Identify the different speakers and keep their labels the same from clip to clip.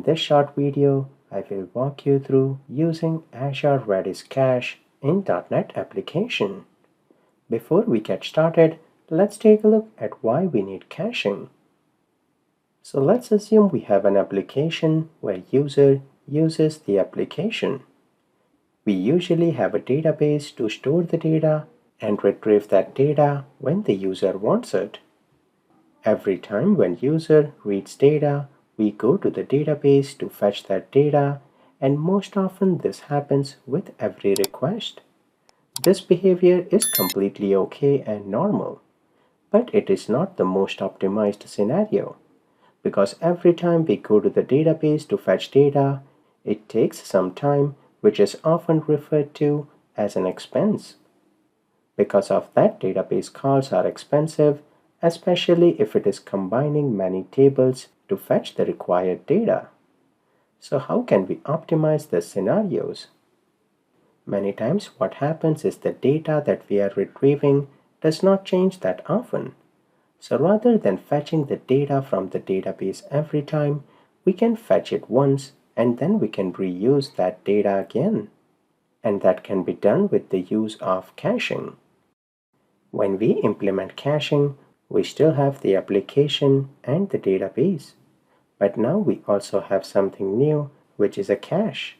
Speaker 1: this short video, I will walk you through using Azure Redis Cache in .NET application. Before we get started, let's take a look at why we need caching. So let's assume we have an application where user uses the application. We usually have a database to store the data and retrieve that data when the user wants it. Every time when user reads data, we go to the database to fetch that data, and most often this happens with every request. This behavior is completely okay and normal, but it is not the most optimized scenario, because every time we go to the database to fetch data, it takes some time, which is often referred to as an expense. Because of that, database calls are expensive, especially if it is combining many tables to fetch the required data. So how can we optimize these scenarios? Many times what happens is the data that we are retrieving does not change that often. So rather than fetching the data from the database every time, we can fetch it once and then we can reuse that data again. And that can be done with the use of caching. When we implement caching, we still have the application and the database. But now we also have something new, which is a cache.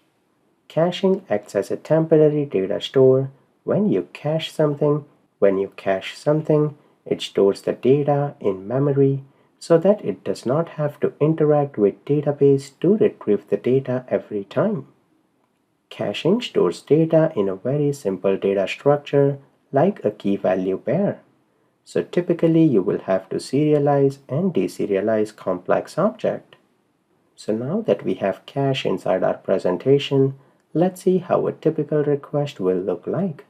Speaker 1: Caching acts as a temporary data store. When you cache something, it stores the data in memory so that it does not have to interact with database to retrieve the data every time. Caching stores data in a very simple data structure like a key-value pair. So typically you will have to serialize and deserialize complex object. So now that we have cache inside our presentation, let's see how a typical request will look like.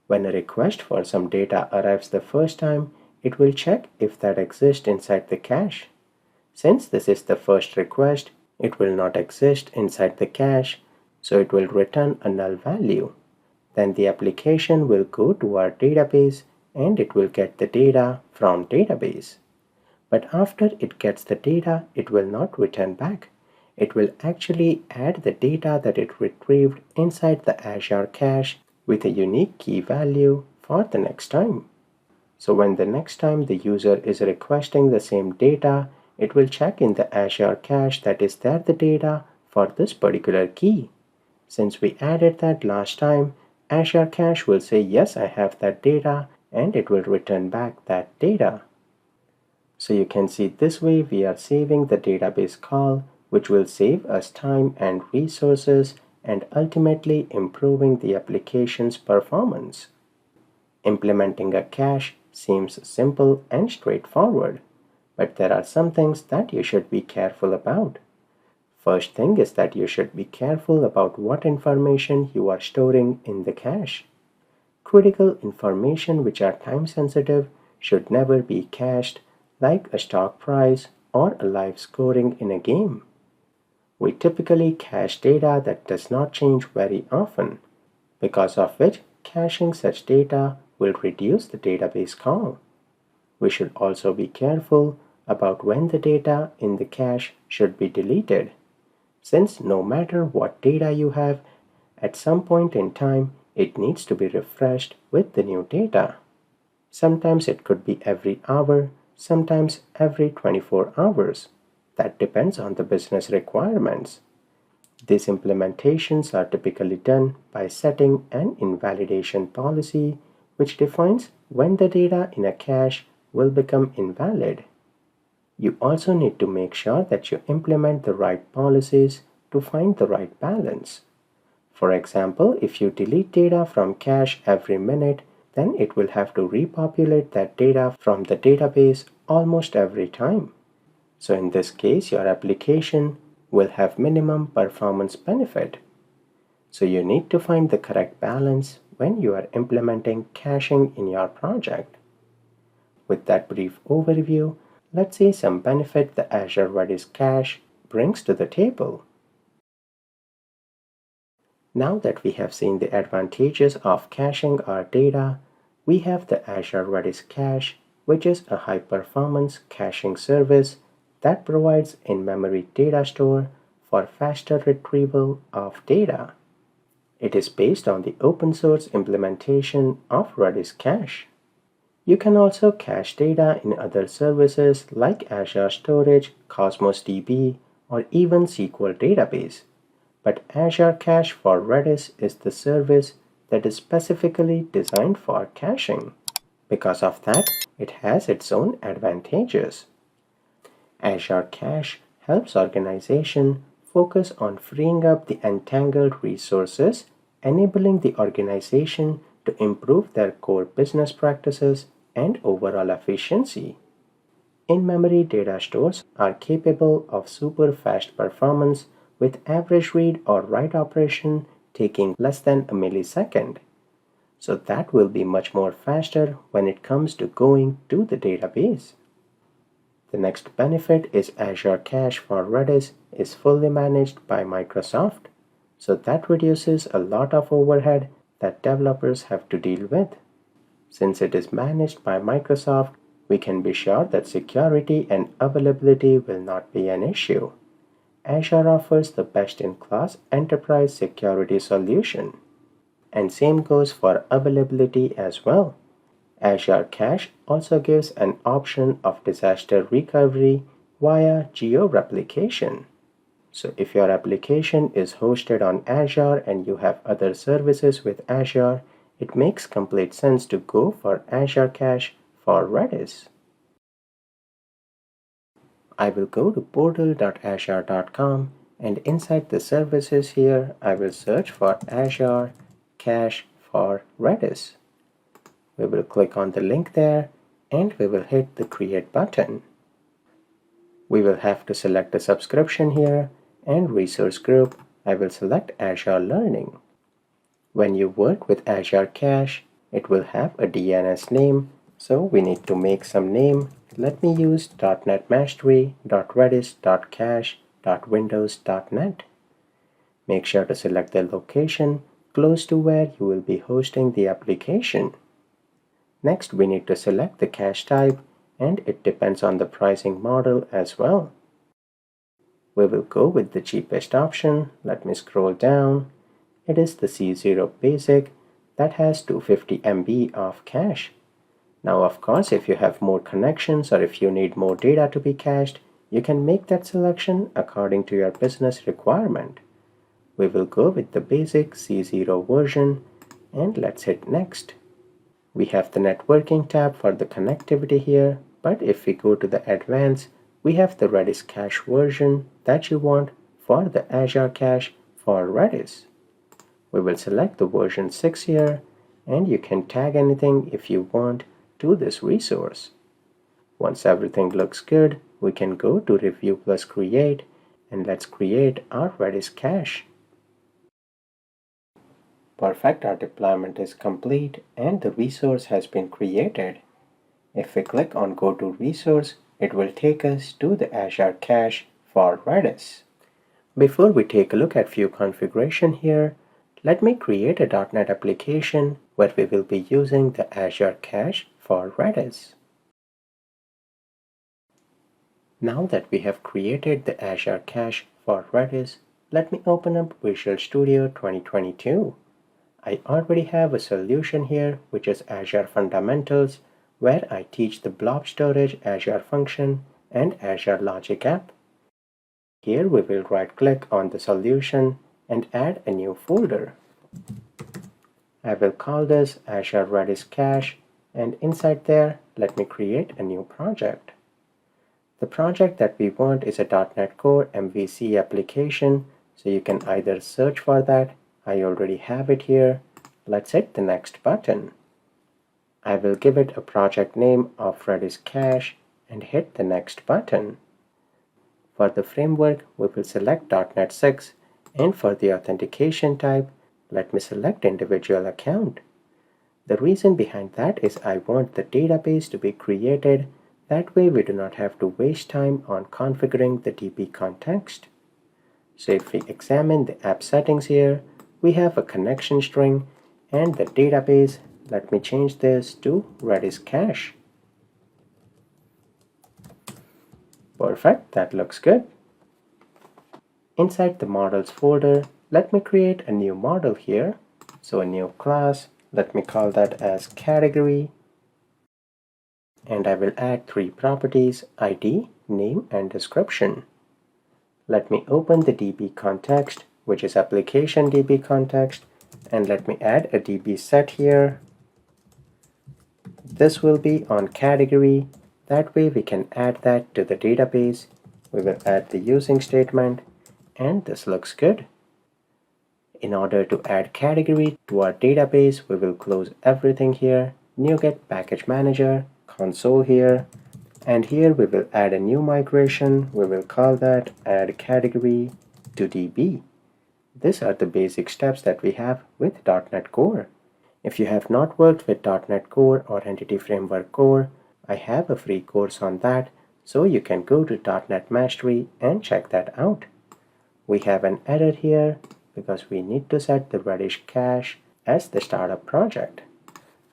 Speaker 1: When a request for some data arrives the first time, it will check if that exists inside the cache. Since this is the first request, it will not exist inside the cache, so it will return a null value. Then the application will go to our database and it will get the data from database. But after it gets the data, it will not return back. It will actually add the data that it retrieved inside the Azure cache with a unique key value for the next time. So when the next time the user is requesting the same data, it will check in the Azure cache that is there the data for this particular key. Since we added that last time, Azure cache will say yes, I have that data, and it will return back that data. So you can see this way we are saving the database call, which will save us time and resources and ultimately improving the application's performance. Implementing a cache seems simple and straightforward, but there are some things that you should be careful about. First thing is that you should be careful about what information you are storing in the cache. Critical information which are time sensitive should never be cached, like a stock price or a live scoring in a game. We typically cache data that does not change very often, because of which caching such data will reduce the database call. We should also be careful about when the data in the cache should be deleted, since no matter what data you have, at some point in time, it needs to be refreshed with the new data. Sometimes it could be every hour, sometimes every 24 hours. That depends on the business requirements. These implementations are typically done by setting an invalidation policy, which defines when the data in a cache will become invalid. You also need to make sure that you implement the right policies to find the right balance. For example, if you delete data from cache every minute, then it will have to repopulate that data from the database almost every time. So in this case, your application will have minimum performance benefit. So you need to find the correct balance when you are implementing caching in your project. With that brief overview, let's see some benefit the Azure Redis Cache brings to the table. Now that we have seen the advantages of caching our data, we have the Azure Redis Cache, which is a high-performance caching service that provides in-memory data store for faster retrieval of data. It is based on the open source implementation of Redis Cache. You can also cache data in other services like Azure Storage, Cosmos DB, or even SQL database. But Azure Cache for Redis is the service that is specifically designed for caching. Because of that, it has its own advantages. Azure Cache helps organizations focus on freeing up the entangled resources, enabling the organization to improve their core business practices and overall efficiency. In-memory data stores are capable of super fast performance with average read or write operation taking less than a millisecond. So that will be much more faster when it comes to going to the database. The next benefit is Azure Cache for Redis is fully managed by Microsoft. So that reduces a lot of overhead that developers have to deal with. Since it is managed by Microsoft, we can be sure that security and availability will not be an issue. Azure offers the best-in-class enterprise security solution. And same goes for availability as well. Azure Cache also gives an option of disaster recovery via geo-replication. So if your application is hosted on Azure and you have other services with Azure, it makes complete sense to go for Azure Cache for Redis. I will go to portal.azure.com and inside the services here, I will search for Azure Cache for Redis. We will click on the link there and we will hit the Create button. We will have to select a subscription here and resource group. I will select Azure Learning. When you work with Azure Cache, it will have a DNS name, so we need to make some name. Let me use .netmastery.redis.cache.windows.net. Make sure to select the location close to where you will be hosting the application. Next, we need to select the cache type, and it depends on the pricing model as well. We will go with the cheapest option. Let me scroll down. It is the C0 Basic that has 250 MB of cache. Now, of course, if you have more connections or if you need more data to be cached, you can make that selection according to your business requirement. We will go with the basic C0 version and let's hit next. We have the networking tab for the connectivity here, but if we go to the advanced, we have the Redis cache version that you want for the Azure Cache for Redis. We will select the version 6 here, and you can tag anything if you want to this resource. Once everything looks good, we can go to Review plus Create, and let's create our Redis cache. Perfect, our deployment is complete and the resource has been created. If we click on Go to Resource, it will take us to the Azure Cache for Redis. Before we take a look at few configuration here, let me create a .NET application where we will be using the Azure Cache for Redis. Now that we have created the Azure Cache for Redis, let me open up Visual Studio 2022. I already have a solution here, which is Azure Fundamentals, where I teach the Blob storage, Azure Function, and Azure Logic app. Here we will right-click on the solution and add a new folder. I will call this Azure Redis Cache, and inside there, let me create a new project. The project that we want is a .NET Core MVC application, so you can either search for that. I already have it here. Let's hit the next button. I will give it a project name of Redis Cache and hit the next button. For the framework, we will select .NET 6, and for the authentication type, let me select individual account. The reason behind that is I want the database to be created. That way we do not have to waste time on configuring the DB context. So if we examine the app settings here, we have a connection string and the database. Let me change this to Redis Cache. Perfect, that looks good. Inside the models folder, let me create a new model here. So a new class, let me call that as category. And I will add 3 properties: ID, name, and description. Let me open the DB context, which is application DB context, and let me add a DB set here. This will be on category. That way we can add that to the database. We will add the using statement, and this looks good. In order to add category to our database, we will close everything here, NuGet package manager, console here, and here we will add a new migration. We will call that add category to DB. These are the basic steps that we have with .NET Core. If you have not worked with .NET Core or Entity Framework Core, I have a free course on that, so you can go to .NET Mastery and check that out. We have an error here because we need to set the Redis cache as the startup project.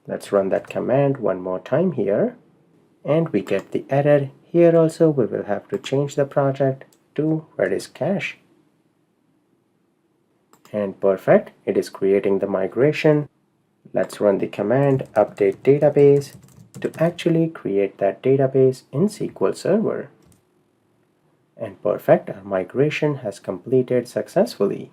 Speaker 1: Let's run that command one more time here, and we get the error. Here also we will have to change the project to Redis cache. And perfect, it is creating the migration. Let's run the command update database to actually create that database in SQL Server. And perfect, our migration has completed successfully.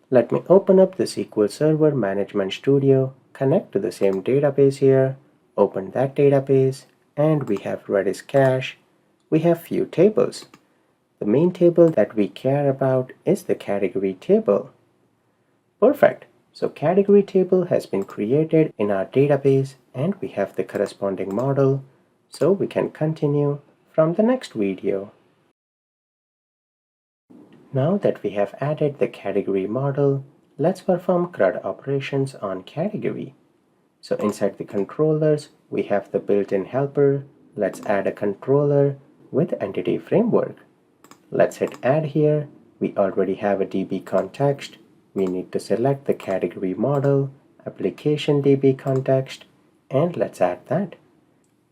Speaker 1: Let me open up the SQL Server Management Studio, connect to the same database here, open that database, and we have Redis cache. We have few tables. The main table that we care about is the category table. Perfect. So category table has been created in our database, and we have the corresponding model. So we can continue from the next video. Now that we have added the category model, let's perform CRUD operations on category. So inside the controllers, we have the built-in helper. Let's add a controller with Entity Framework. Let's hit add here. We already have a DB context. We need to select the category model, application DB context, and let's add that.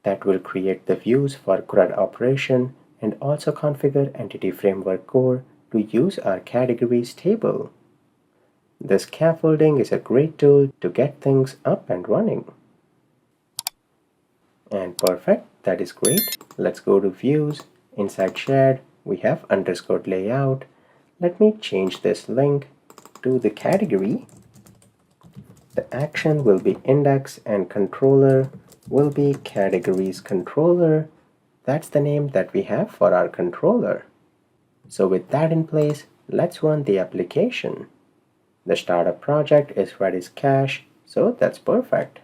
Speaker 1: That will create the views for CRUD operation and also configure Entity Framework Core to use our categories table. This scaffolding is a great tool to get things up and running. And perfect, that is great. Let's go to views. Inside shared, we have underscore layout. Let me change this link to the category. The action will be index and controller will be categories controller. That's the name that we have for our controller. So with that in place, let's run the application. The startup project is Redis cache, so that's perfect.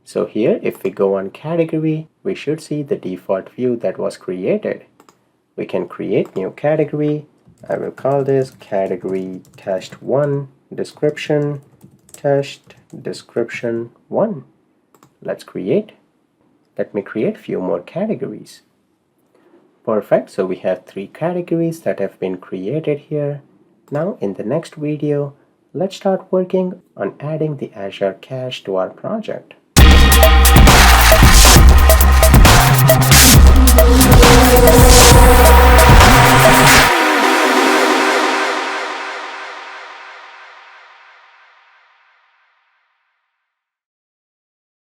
Speaker 1: So here, if we go on category, we should see the default view that was created. We can create new category. I will call this category test1 description test description 1. Let's create. Let me create few more categories. Perfect, so we have 3 categories that have been created here. Now in the next video, let's start working on adding the Azure cache to our project.